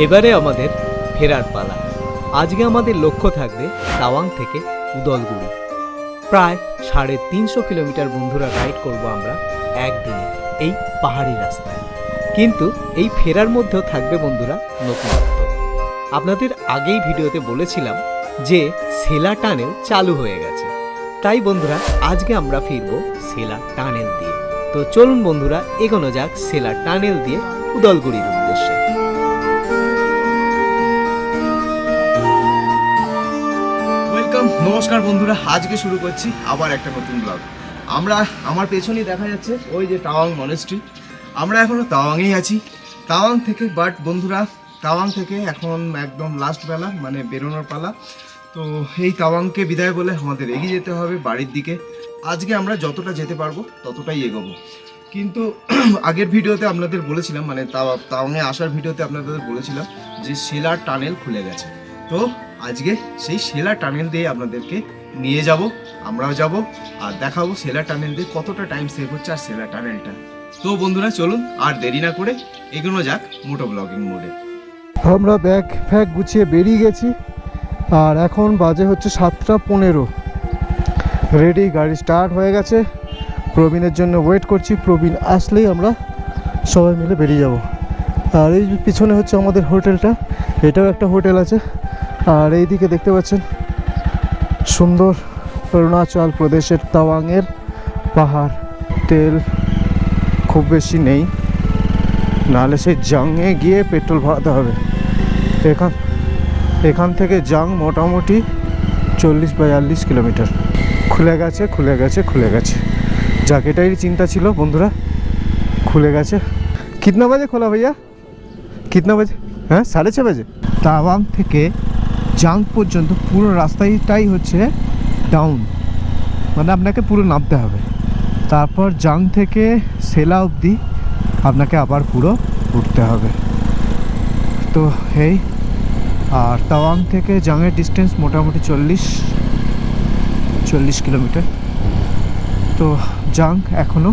এবারে আমাদের ফেরার পালা। আজকে আমাদের লক্ষ্য থাকবে তাওয়াং থেকে উদলগুড়ি। প্রায় 350 কিলোমিটার বন্ধুরা রাইড করব আমরা একদিনে এই পাহাড়ি রাস্তায়। কিন্তু এই ফেরার মধ্যেও থাকবে বন্ধুরা নতুনত্ব। আপনাদের আগেই ভিডিওতে বলেছিলাম যে সেলা টানেল চালু হয়ে গেছে, তাই বন্ধুরা আজকে আমরা ফিরব সেলা টানেল দিয়ে। তো চলুন বন্ধুরা এগোনো যাক সেলা টানেল দিয়ে উদলগুড়ির উদ্দেশ্যে। ওয়েলকাম, নমস্কার বন্ধুরা, আজকে শুরু করছি আবার একটা নতুন ব্লগ। আমার পেছনেই দেখা যাচ্ছে ওই যে তাওয়াং মনেস্ট্রি। আমরা এখনও তাওয়াংয়েই আছি, তাওয়াং থেকে। বাট বন্ধুরা তাওয়াং থেকে এখন একদম লাস্ট বেলা, মানে বেরোনোর পালা। তো এই তাওয়াংকে বিদায় বলে আমাদের এগিয়ে যেতে হবে বাড়ির দিকে। আজকে আমরা যতটা যেতে পারবো ততটাই এগোবো। কিন্তু আগের ভিডিওতে আপনাদের বলেছিলাম, মানে তাওয়াংয়ে আসার ভিডিওতে আপনাদের বলেছিলাম যে সেলা টানেল খুলে গেছে। তো আজকে সেই সেলা টানেল দিয়ে আপনাদেরকে নিয়ে যাব, আমরাও যাব আর দেখাবো সেলা টানেল দিয়ে কতটা টাইম সেভ হচ্ছে আর সেলা টানেলটা। তো বন্ধুরা চলুন আর দেরি না করে এগোনো যাক মোটো ব্লগিং মোডে। আমরা ব্যাগ ফ্যাগ গুছিয়ে বেরিয়ে গেছি আর এখন বাজে হচ্ছে 7:15। রেডি, গাড়ি স্টার্ট হয়ে গেছে। প্রবীণের জন্য ওয়েট করছি, প্রবীণ আসলেই আমরা সবাই মিলে বেরিয়ে যাব। আর এই পিছনে হচ্ছে আমাদের হোটেলটা, এটাও একটা হোটেল আছে। আর এই দিকে দেখতে পাচ্ছেন সুন্দর অরুণাচল প্রদেশের তাওয়াংয়ের পাহাড়। তেল খুব বেশি নেই, নাহলে সেই জাংয়ে গিয়ে পেট্রোল ভরাতে হবে। এখান থেকে জাং মোটামুটি 40-42 কিলোমিটার। খুলে গেছে। যাক, এটাই চিন্তা ছিল বন্ধুরা, খুলে গেছে। কিতনা বাজে খোলা ভাইয়া? কিতনা বাজে? হ্যাঁ, 6:30 বাজে। তাওয়াং থেকে জাং পর্যন্ত পুরো রাস্তাটাই হচ্ছে ডাউন, মানে আপনাকে পুরো নামতে হবে। তারপর জাং থেকে সেলা অবধি আপনাকে আবার পুরো উঠতে হবে। তো এই আর তাওয়াং থেকে জাংয়ের ডিস্টেন্স মোটামুটি 40 কিলোমিটার। তো জাং এখনও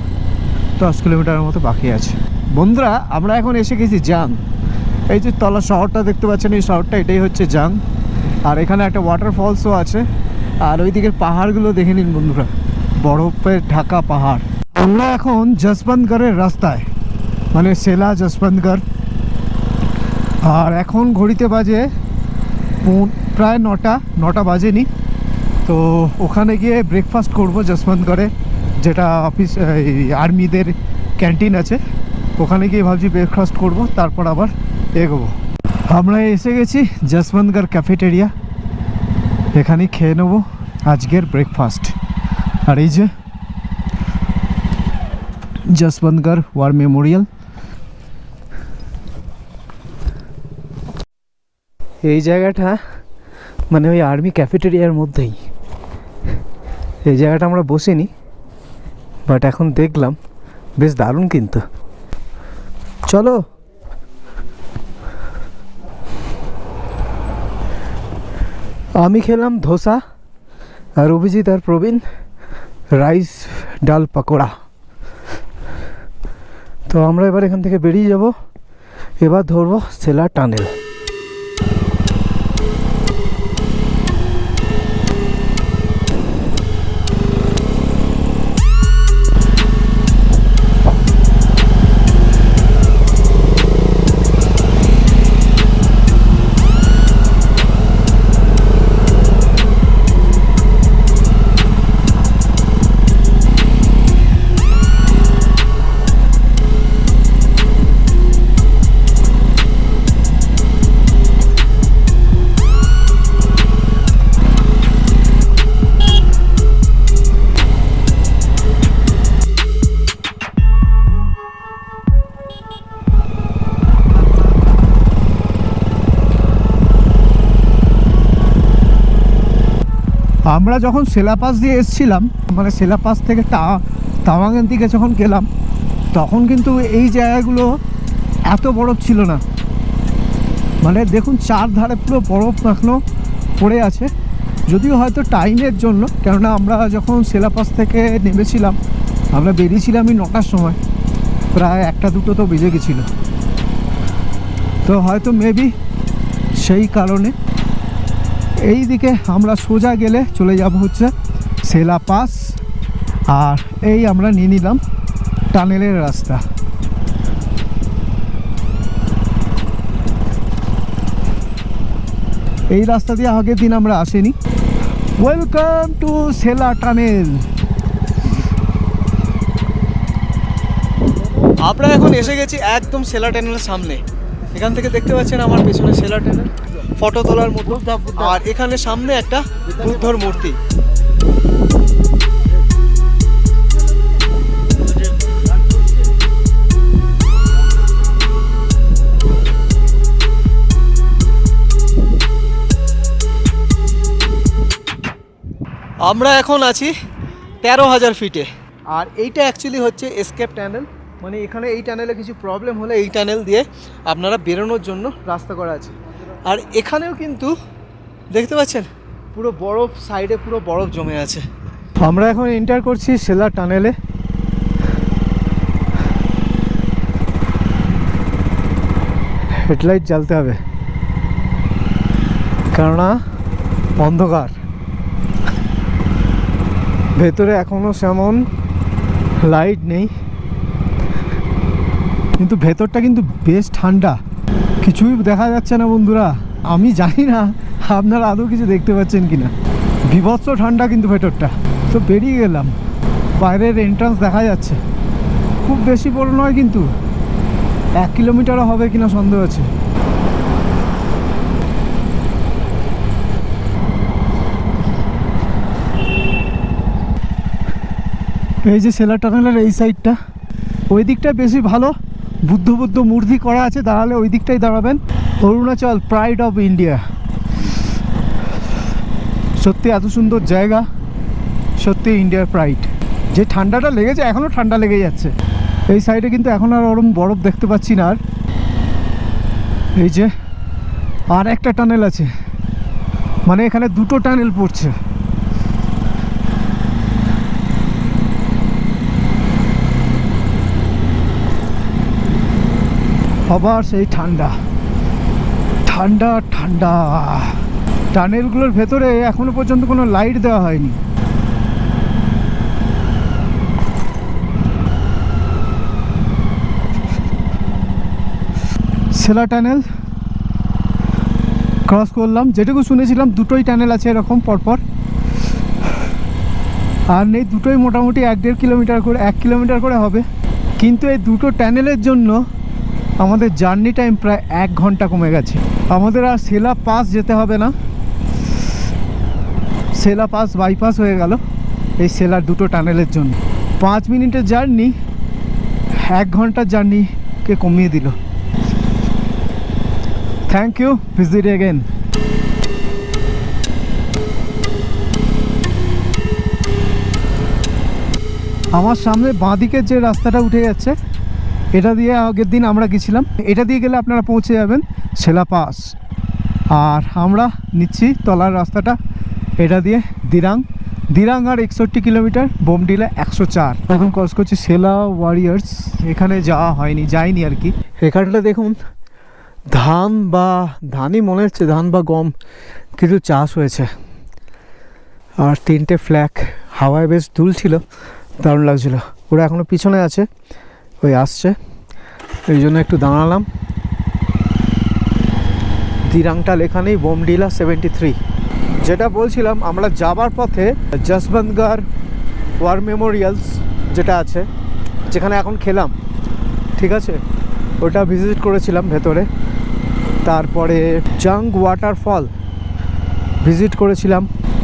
10 কিলোমিটারের মতো বাকি আছে। বন্ধুরা আমরা এখন এসে গেছি জাং। এই যে তলা শহরটা দেখতে পাচ্ছেন, এই শহরটা এটাই হচ্ছে জাং। আর এখানে একটা ওয়াটারফলসও আছে। আর ওই দিকের পাহাড়গুলো দেখে নিন বন্ধুরা, বরফের ঢাকা পাহাড়। আমরা এখন যশবন্তগড়ের রাস্তায়, মানে সেলা যশবন্তগড়। আর এখন ঘড়িতে বাজে প্রায় 9টা বাজেনি। তো ওখানে গিয়ে ব্রেকফাস্ট করব যশবন্তগড়ে, যেটা অফিস আর্মিদের ক্যান্টিন আছে। ওখানে গিয়ে ভাবছি ব্রেকফাস্ট করব, তারপর আবার এগোবো। আমরা এসে গেছি যশবন্তগড় ক্যাফেটেরিয়া, এখানেই খেয়ে নেবো আজকের ব্রেকফাস্ট। আর এই যে যশবন্তগড় ওয়ার মেমোরিয়াল। এই জায়গাটা মানে ওই আর্মি ক্যাফেটেরিয়ার মধ্যেই। এই জায়গাটা আমরা বসিনি, বাট এখন দেখলাম বেশ দারুণ। কিন্তু চলো। আমি খেলাম ধোসা, আর অভিজিৎ আর প্রবীণ রাইস ডাল পাকোড়া। তো আমরা এবার এখান থেকে বেরিয়ে যাব, এবার ধরবো সেলা টানেল। আমরা যখন সেলা পাস দিয়ে এসেছিলাম, মানে সেলা পাস থেকে তাওয়াংয়ের দিকে যখন গেলাম, তখন কিন্তু এই জায়গাগুলো এত বরফ ছিল না। মানে দেখুন চারধারে পুরো বরফ এখনও পড়ে আছে, যদিও হয়তো টাইমের জন্য। কেননা আমরা যখন সেলা পাস থেকে নেমেছিলাম, আমরা বেরিয়েছিলাম 9টার সময়, প্রায় 1-2 তো বেজে গেছিলো। তো হয়তো মেবি সেই কারণে এই দিকে আমরা সোজা গেলে চলে যাব হচ্ছে সেলা পাস, আর এই আমরা নিয়ে নিলাম টানেলের রাস্তা। এই রাস্তা দিয়ে আগের দিন আমরা আসিনি। Welcome to Sela tunnel. আমরা এখন এসে গেছি একদম সেলা টানেলের সামনে। এখান থেকে দেখতে পাচ্ছেন আমার পেছনে সেলা টানেল, ফটো তোলার মতো। আর এখানে সামনে একটা বুদ্ধর মূর্তি। আমরা এখন আছি 13,000 ফিটে। আর এইটা অ্যাকচুয়ালি হচ্ছে এসকেপ টানেল, মানে এখানে এই টানেলে কিছু প্রবলেম হলে এই টানেল দিয়ে আপনারা বেরোনোর জন্য রাস্তা করা আছে। আর এখানেও কিন্তু দেখতে পাচ্ছেন পুরো বরফ, সাইডে পুরো বরফ জমে আছে। আমরা এখন এন্টার করছি সেলা টানেলে। হেডলাইট জ্বালতে হবে কেননা অন্ধকার। ভেতরে এখনো সেমন লাইট নেই, কিন্তু ভেতরটা কিন্তু বেশ ঠান্ডা, কিছুই দেখা যাচ্ছে না বন্ধুরা। আমি জানি না আপনারা আদৌ কিছু দেখতে পাচ্ছেন কিনা, বিভৎস ঠান্ডা কিন্তু ভেতরটা। তো বেরিয়ে গেলাম, বাইরের এন্ট্রান্স দেখা যাচ্ছে, খুব বেশি বড় নয় কিন্তু 1 কিলোমিটারও হবে কিনা সন্দেহ আছে। এই যে সেলা টানেলের এই সাইডটা, ওই দিকটা বেশি ভালো, বুদ্ধ মূর্তি করা আছে, দাঁড়ালে ওই দিকটাই দাঁড়াবেন। Arunachal, pride of India. সত্যি এত সুন্দর জায়গা, সত্যি ইন্ডিয়ার প্রাইড। যে ঠান্ডাটা লেগেছে, এখনও ঠান্ডা লেগে যাচ্ছে। এই সাইডে কিন্তু এখন আর ওরম বরফ দেখতে পাচ্ছি না। আর এই যে আর একটা টানেল আছে, মানে এখানে দুটো টানেল পড়ছে। আবার সেই ঠান্ডা ঠান্ডা ঠান্ডা। টানেলগুলোর ভেতরে এখনো পর্যন্ত কোনো লাইট দেওয়া হয়নি। সেলা টানেল ক্রস করলাম। যেটুকু শুনেছিলাম দুটোই টানেল আছে এরকম পরপর, আর নেই দুটোই মোটামুটি 1-1.5 কিলোমিটার করে, 1 কিলোমিটার করে হবে। কিন্তু এই দুটো টানেলের জন্য আমাদের জার্নি টাইম প্রায় 1 ঘন্টা কমে গেছে। আমাদের আর সেলা পাস যেতে হবে না, সেলা পাস বাইপাস হয়ে গেল এই সেলার দুটো টানেলের জন্য। 5 মিনিটের জার্নি 1 ঘন্টার জার্নিকে কমিয়ে দিল। Thank you, visit again. আমার সামনে বাঁদিকের যে রাস্তাটা উঠে যাচ্ছে, এটা দিয়ে আগের দিন আমরা গেছিলাম। এটা দিয়ে গেলে আপনারা পৌঁছে যাবেন সেলা পাস। আর আমরা নিচ্ছি তলার রাস্তাটা, এটা দিয়ে দিরাং আর 61 কিলোমিটার, বোমডিলা 104। এখন ক্রস করছি সেলা ওয়ারিয়ার্স। এখানে যাওয়া হয়নি, যাইনি আর কি। এখানটা দেখুন ধানই মনে হচ্ছে, ধান বা গম কিছু চাষ হয়েছে। আর 3টে ফ্ল্যাগ হাওয়ায় বেশ দুলছিল, দারুণ লাগছিল। ওরা এখনও পিছনে আছে, ওই আসছে, এই জন্য একটু দাঁড়ালাম। দিরাংটা লেখা নেই, বোমডিলা 73। যেটা বলছিলাম, আমরা যাবার পথে যশবন্তগড় ওয়ার মেমোরিয়ালস যেটা আছে, যেখানে এখন খেলাম, ঠিক আছে, ওটা ভিজিট করেছিলাম ভেতরে। তারপরে জাং ওয়াটারফল ভিজিট করেছিলাম,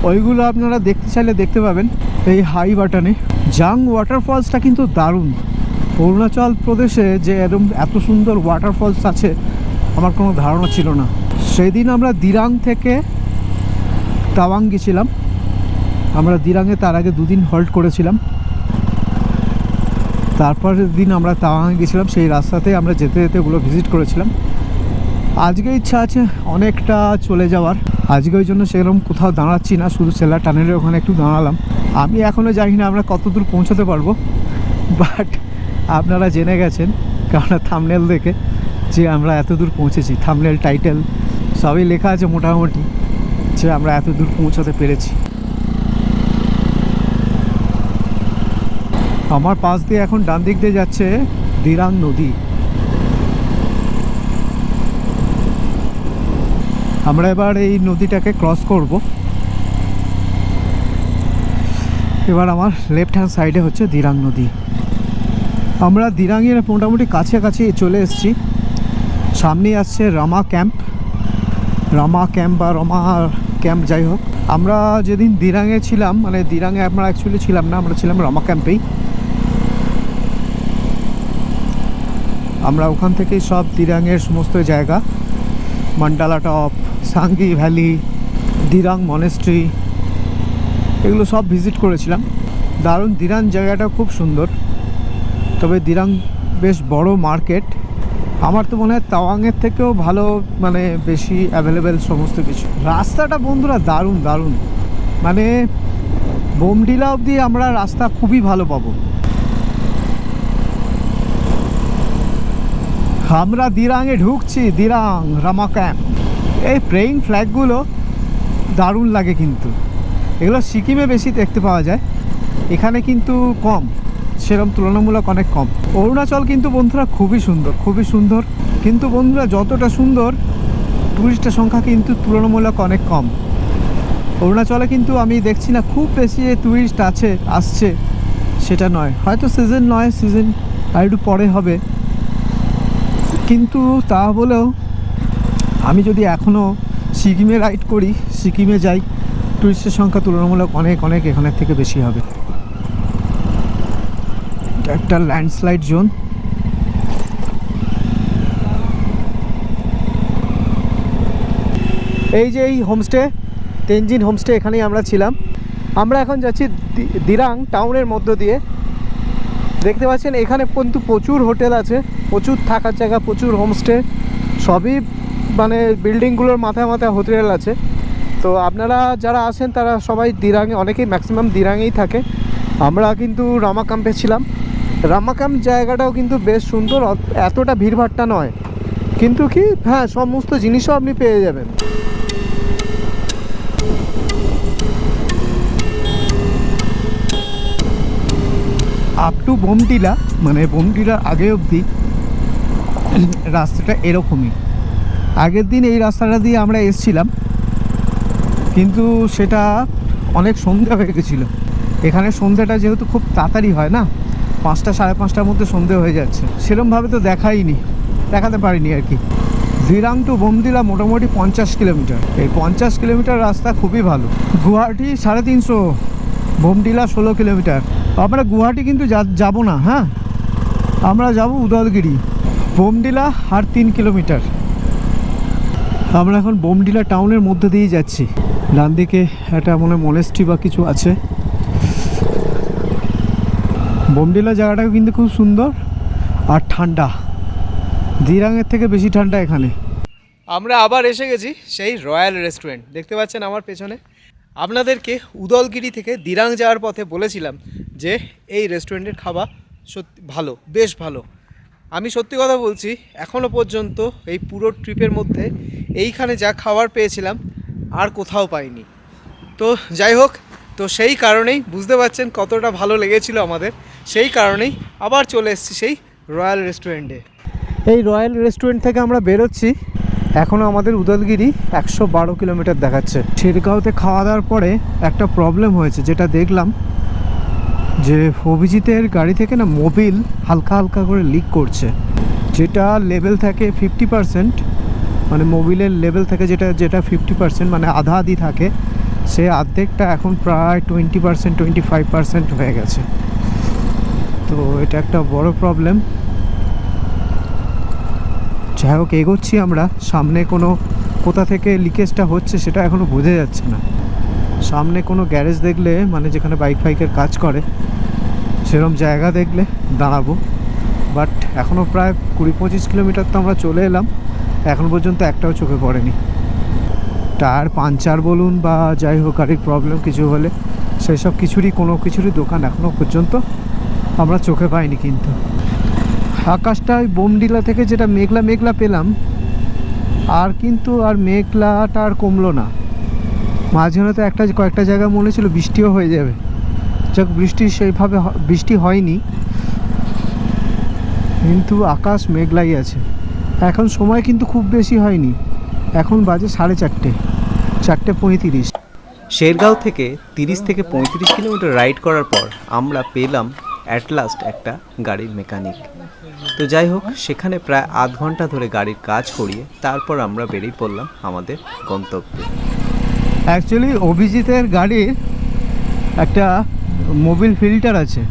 ওইগুলো আপনারা দেখতে চাইলে দেখতে পাবেন এই হাই বাটনে। জাং ওয়াটারফলসটা কিন্তু দারুণ। অরুণাচল প্রদেশে যে এত সুন্দর ওয়াটারফলস আছে আমার কোনো ধারণা ছিল না। সেদিন আমরা দিরাং থেকে তাওয়াং গেছিলাম। আমরা দিরাংয়ে তার আগে 2 দিন হল্ট করেছিলাম। তারপরের দিন আমরা তাওয়াংয়ে গেছিলাম, সেই রাস্তাতে আমরা যেতে যেতে ওগুলো ভিজিট করেছিলাম। আজকে ইচ্ছা আছে অনেকটা চলে যাওয়ার, আজকে ওই জন্য সেরকম কোথাও দাঁড়াচ্ছি না, শুধু সেলা টানেলের ওখানে একটু দাঁড়ালাম। আমি এখনও জানি না আমরা কত দূর পৌঁছাতে পারবো, বাট আপনারা জেনে গেছেন কারণ থাম্বনেল দেখে যে আমরা এত দূর পৌঁছেছি। থাম্বনেল টাইটেল সবই লেখা আছে মোটামুটি, যে আমরা এত দূর পৌঁছাতে পেরেছি। আমার পাশ দিয়ে এখন ডান দিক দিয়ে যাচ্ছে দিরাং নদী। আমরা এবার এই নদীটাকে ক্রস করব। এবার আমার লেফট হ্যান্ড সাইডে হচ্ছে দিরাং নদী। আমরা দিরাংয়ের মোটামুটি কাছাকাছি চলে এসেছি। সামনেই আসছে রামা ক্যাম্প বা রমা ক্যাম্প, যাই হোক। আমরা যেদিন দিরাংয়ে ছিলাম, মানে দিরাংয়ে আমরা অ্যাকচুয়ালি ছিলাম না, আমরা ছিলাম রামা ক্যাম্পেই। আমরা ওখান থেকেই সব দিরাংয়ের সমস্ত জায়গা, Mandala top, Sangti valley, Dirang monastery, এগুলো সব ভিজিট করেছিলাম। দারুণ, দিরাং জায়গাটা খুব সুন্দর। তবে দিরাং বেশ বড় মার্কেট। আমার তো মনে হয় তাওয়াংয়ের থেকেও ভালো, মানে বেশি অ্যাভেলেবেল সমস্ত কিছু। রাস্তাটা বন্ধুরা দারুণ দারুণ, মানে বোমডিলা অবধি আমরা রাস্তা খুবই ভালো পাবো। আমরা দিরাংয়ে ঢুকছি, দিরাং রামা ক্যাম্প। এই প্রেইং ফ্ল্যাগগুলো দারুণ লাগে, কিন্তু এগুলো সিকিমে বেশি দেখতে পাওয়া যায়, এখানে কিন্তু কম, সেরকম তুলনামূলক অনেক কম। অরুণাচল কিন্তু বন্ধুরা খুবই সুন্দর, খুবই সুন্দর। কিন্তু বন্ধুরা যতটা সুন্দর, টুরিস্টের সংখ্যা কিন্তু তুলনামূলক অনেক কম। অরুণাচলে কিন্তু আমি দেখছি না খুব বেশি টুরিস্ট আসছে, সেটা নয়। হয়তো সিজন নয়, সিজন আর একটু পরে হবে। কিন্তু তা বলেও আমি যদি এখনও সিকিমে রাইড করি, সিকিমে যাই, টুরিস্টের সংখ্যা তুলনামূলক অনেক অনেক এখানের থেকে বেশি হবে। এটা একটা ল্যান্ডস্লাইড জোন। এই যে এই হোমস্টে, তেনজিন হোমস্টে, এখানেই আমরা ছিলাম। আমরা এখন যাচ্ছি দিরাং টাউনের মধ্য দিয়ে। দেখতে পাচ্ছেন এখানে কিন্তু প্রচুর হোটেল আছে, প্রচুর থাকার জায়গা, প্রচুর হোমস্টে, সবই মানে বিল্ডিংগুলোর মাথায় মাথায় হোটেল আছে। তো আপনারা যারা আসেন তারা সবাই দিরাংয়ে, অনেকেই ম্যাক্সিমাম দিরাংয়েই থাকে। আমরা কিন্তু রামা ক্যাম্পে ছিলাম। রামা ক্যাম্প জায়গাটাও কিন্তু বেশ সুন্দর, এতটা ভিড়ভাট্টা নয়, কিন্তু কি হ্যাঁ সমস্ত জিনিসও আপনি পেয়ে যাবেন। আপ টু বোমডিলা, মানে বোমডিলার আগে অবধি রাস্তাটা এরকমই। আগের দিন এই রাস্তাটা দিয়ে আমরা এসেছিলাম, কিন্তু সেটা অনেক সন্ধ্যা হয়ে গেছিলো। এখানে সন্ধ্যাটা যেহেতু খুব তাড়াতাড়ি হয় না, 5টা সাড়ে 5টার মধ্যে সন্ধে হয়ে যাচ্ছে, সেরকমভাবে তো দেখাতে পারিনি আর কি। দিরাং টু বোমডিলা মোটামুটি 50 কিলোমিটার। এই 50 কিলোমিটার রাস্তা খুবই ভালো। গুয়াহাটি 350, বোমডিলা 16 কিলোমিটার। আমরা গুয়াহাটি কিন্তু যাব না, হ্যাঁ আমরা যাব উদলগিরি। বোমডিলা আর 3 কিলোমিটার। আমরা এখন বোমডিলা টাউনের মধ্যে দিয়ে যাচ্ছি। ডান দিকে একটা মনেস্ট্রি বা কিছু আছে। বোমডিলা জায়গাটাও কিন্তু খুব সুন্দর আর ঠান্ডা, দিরাংয়ের থেকে বেশি ঠান্ডা এখানে। আমরা আবার এসে গেছি সেই রয়্যাল রেস্টুরেন্ট, দেখতে পাচ্ছেন আমার পেছনে। আপনাদেরকে উদলগিরি থেকে দিরাং যাওয়ার পথে বলেছিলাম যে এই রেস্টুরেন্টের খাবার সত্যি ভালো, বেশ ভালো। আমি সত্যি কথা বলছি, এখনও পর্যন্ত এই পুরো ট্রিপের মধ্যে এইখানে যা খাবার পেয়েছিলাম আর কোথাও পাইনি। তো যাই হোক, তো সেই কারণেই বুঝতে পারছেন কতটা ভালো লেগেছিল আমাদের, সেই কারণেই আবার চলে এসেছি সেই রয়্যাল রেস্টুরেন্টে। এই রয়্যাল রেস্টুরেন্ট থেকে আমরা বেরোচ্ছি। এখনও আমাদের উদলগিরি 112 কিলোমিটার দেখাচ্ছে। শেরগাঁওতে খাওয়া দাওয়ার পরে একটা প্রবলেম হয়েছে, যেটা দেখলাম যে অভিজিতের গাড়ি থেকে না মোবিল হালকা হালকা করে লিক করছে, যেটা লেভেল থাকে 50%, মানে মোবিলের লেভেল থেকে যেটা 50%, মানে আধা আধি থাকে, সে অর্ধেকটা এখন প্রায় 20% 25% হয়ে গেছে। তো এটা একটা বড় প্রবলেম। যাই হোক, এগোচ্ছি আমরা। সামনে কোথা থেকে লিকেজটা হচ্ছে সেটা এখনও বোঝা যাচ্ছে না। সামনে কোনো গ্যারেজ দেখলে, মানে যেখানে বাইকের কাজ করে, সেরকম জায়গা দেখলে দাঁড়াবো। বাট এখনও প্রায় 20-25 কিলোমিটার তো আমরা চলে এলাম, এখন পর্যন্ত একটাও চোখে পড়েনি। টায়ার পাঞ্চার বলুন বা যাই হোক গাড়ির প্রবলেম কিছু হলে, সেই সব কোনো কিছুরই দোকান এখনও পর্যন্ত আমরা চোখে পাইনি। কিন্তু আকাশটা ওই বোমডিলা থেকে যেটা মেঘলা মেঘলা পেলাম, আর কিন্তু আর মেঘলাটা আর কমলো না। মাঝখানে তো কয়েকটা জায়গায় মনে ছিল বৃষ্টিও হয়ে যাবে, যাক বৃষ্টি সেইভাবে বৃষ্টি হয়নি, কিন্তু আকাশ মেঘলাই আছে। এখন সময় কিন্তু খুব বেশি হয়নি, এখন বাজে 4:30, 4:35। শেরগাঁও থেকে 30 থেকে 35 কিলোমিটার রাইড করার পর আমরা পেলাম অ্যাট লাস্ট একটা গাড়ির মেকানিক। তো যাই হোক, সেখানে প্রায় আধ ঘন্টা ধরে গাড়ির কাজ করিয়ে তারপর আমরা বেরিয়ে পড়লাম আমাদের গন্তব্যে। অ্যাকচুয়ালি অভিজিতের গাড়ির একটা মোবিল ফিল্টার আছে,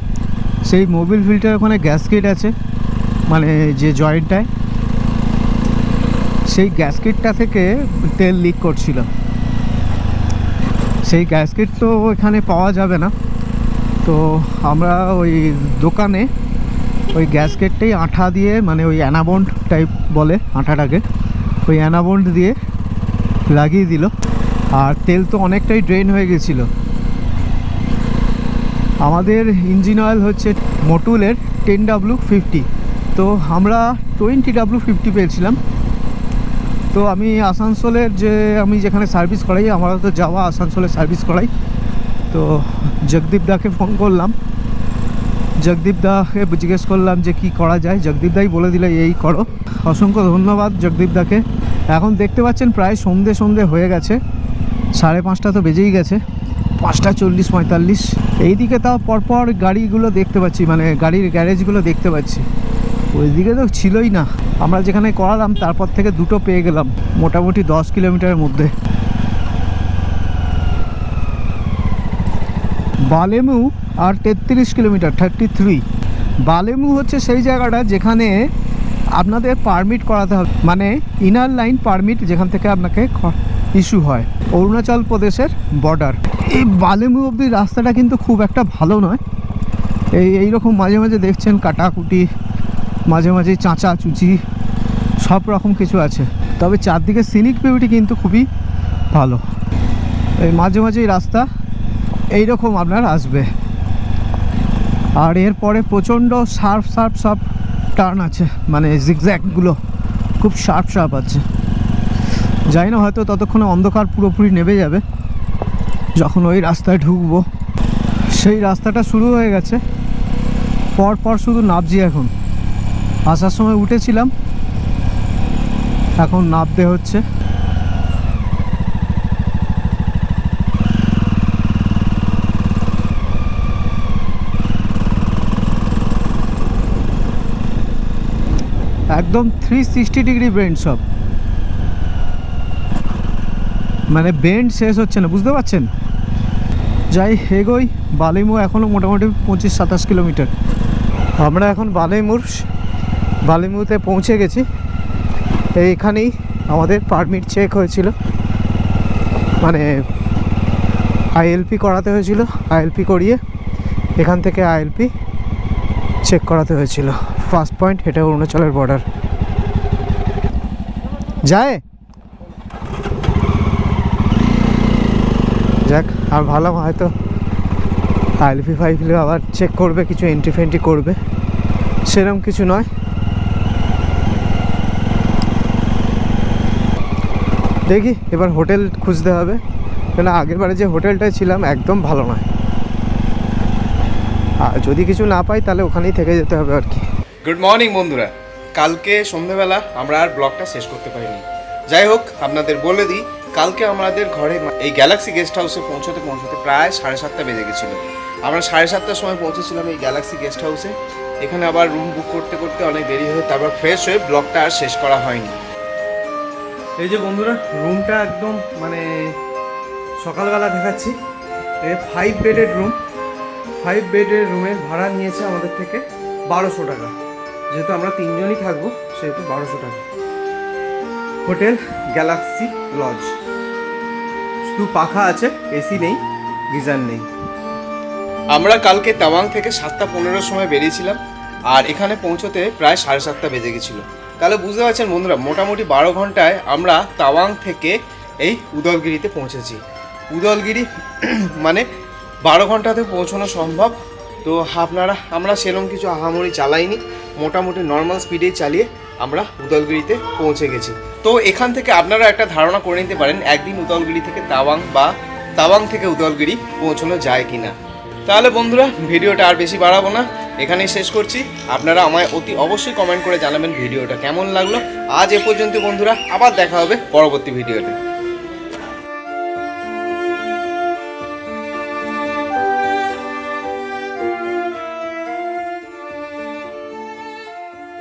সেই মোবিল ফিল্টার ওখানে গ্যাসকেট আছে, মানে যে জয়েন্টটায়, সেই গ্যাসকেটটা থেকে তেল লিক করছিল। সেই গ্যাসকেট তো এখানে পাওয়া যাবে না, তো আমরা ওই দোকানে ওই গ্যাসকেটটাই আঠা দিয়ে, মানে ওই অ্যানাবন্ড টাইপ বলে আঠাটাকে, ওই অ্যানাবন্ড দিয়ে লাগিয়ে দিল। আর তেল তো অনেকটাই ড্রেন হয়ে গেছিলো। আমাদের ইঞ্জিন অয়েল হচ্ছে মোটুলের 10W50, তো আমরা 20W50 পেয়েছিলাম। তো আমি আসানসোলের আমি যেখানে সার্ভিস করাই, আমরা তো যাওয়া আসানসোলে সার্ভিস করাই, তো জগদীপ দাকে ফোন করলাম। জগদীপ দাকে জিজ্ঞেস করলাম যে কি করা যায়, জগদীপ দাই বলে দিল এই করো। অসংখ্য ধন্যবাদ জগদীপ দাকে। এখন দেখতে পাচ্ছেন প্রায় সন্ধে হয়ে গেছে, 5:30 তো বেজেই গেছে, 5:40, 45। এইদিকে তাও পরপর গাড়িগুলো দেখতে পাচ্ছি, মানে গাড়ির গ্যারেজগুলো দেখতে পাচ্ছি। ওইদিকে তো ছিলই না, আমরা যেখানে করালাম তারপর থেকে দুটো পেয়ে গেলাম মোটামুটি 10 কিলোমিটারের মধ্যে। বালেমু আর 33 কিলোমিটার, 33। বালেমু হচ্ছে সেই জায়গাটা যেখানে আপনাদের পারমিট করাতে হবে, মানে ইনার লাইন পারমিট যেখান থেকে আপনাকে ইস্যু হয়, অরুণাচল প্রদেশের বর্ডার। এই বালেমু অবধি রাস্তাটা কিন্তু খুব একটা ভালো নয়। এইরকম মাঝে মাঝে দেখছেন কাটাকুটি, মাঝে মাঝে চাঁচা চুচি, সব রকম কিছু আছে, তবে চারদিকে সিনিক বিউটি কিন্তু খুবই ভালো। এই মাঝে মাঝেই রাস্তা এইরকম আপনার আসবে, আর এরপরে প্রচণ্ড শার্প সব টার্ন আছে, মানে জিগজ্যাগগুলো খুব শার্প আছে। যাই না, হয়তো ততক্ষণে অন্ধকার পুরোপুরি নেমে যাবে যখন ওই রাস্তায় ঢুকবো। সেই রাস্তাটা শুরু হয়ে গেছে, পরপর শুধু নামছি। এখন আসার সময় উঠেছিলাম, এখন নামতে হচ্ছে। একদম 360 ডিগ্রি বেন্ড, সব মানে বেন্ড শেষ হচ্ছে না, বুঝতে পারছেন। যাই এগোই, বালিমু এখনও মোটামুটি 25-27 কিলোমিটার। আমরা এখন বালিমুতে পৌঁছে গেছি। এইখানেই আমাদের পারমিট চেক হয়েছিল, মানে আইএলপি করাতে হয়েছিল। আইএলপি করিয়ে এখান থেকে আইএলপি চেক করাতে হয়েছিল। ফার্স্ট পয়েন্ট, এটা অরুণাচলের বর্ডার। যায় যাক, আর ভালো, হয়তো আইএলপি ফাইলে আবার চেক করবে, কিছু এন্ট্রি ফেন্ট্রি করবে, সেরকম কিছু নয়। দেখি এবার হোটেল খুঁজতে হবে, কেন আগের বারে যে হোটেলটায় ছিলাম একদম ভালো নয়, আর যদি কিছু না পাই তাহলে ওখানেই থেকে যেতে হবে আর কি। গুড মর্নিং বন্ধুরা, কালকে সন্ধ্যেবেলা আমরা আর ব্লগটা শেষ করতে পারিনি। যাই হোক, আপনাদের বলে দিই, কালকে আমাদের ঘরে এই গ্যালাক্সি গেস্ট হাউসে পৌঁছতে প্রায় 7:30 বেজে গেছিলো। আমরা 7:30টার সময় পৌঁছেছিলাম এই গ্যালাক্সি গেস্ট হাউসে। এখানে আবার রুম বুক করতে অনেক দেরি হয়ে তারপর ফ্রেশ হয়ে ব্লগটা আর শেষ করা হয়নি। এই যে বন্ধুরা, রুমটা একদম মানে সকালবেলা দেখাচ্ছি। 5 বেডের রুম, 5 বেডের রুমের ভাড়া নিয়েছে আমাদের থেকে 1200 টাকা। যেহেতু আমরা 3 জনই থাকবো সেহেতু 1200 টাকা। হোটেল গ্যালাক্সি লজ, শুধু পাখা আছে, এসি নেই, গিজার নেই। আমরা কালকে তাওয়াং থেকে 7:15 সময় বেরিয়েছিলাম, আর এখানে পৌঁছতে প্রায় 7:30 বেজে গেছিলো। তাহলে বুঝতে পারছেন বন্ধুরা, মোটামুটি 12 ঘন্টায় আমরা তাওয়াং থেকে এই উদলগিরিতে পৌঁছেছি। উদলগিরি মানে 12 ঘন্টাতে পৌঁছানো সম্ভব। তো আমরা সেরকম কিছু আহামরি চালাইনি, মোটামুটি নর্মাল স্পিডেই চালিয়ে আমরা উদলগুড়িতে পৌঁছে গেছি। তো এখান থেকে আপনারা একটা ধারণা করে নিতে পারেন একদিন উদলগুড়ি থেকে তাওয়াং বা তাওয়াং থেকে উদলগুড়ি পৌঁছানো যায় কিনা। তাহলে বন্ধুরা ভিডিওটা আর বেশি বাড়াবো না, এখানেই শেষ করছি। আপনারা আমায় অতি অবশ্যই কমেন্ট করে জানাবেন ভিডিওটা কেমন লাগলো। আজ এ পর্যন্ত বন্ধুরা, আবার দেখা হবে পরবর্তী ভিডিওতে।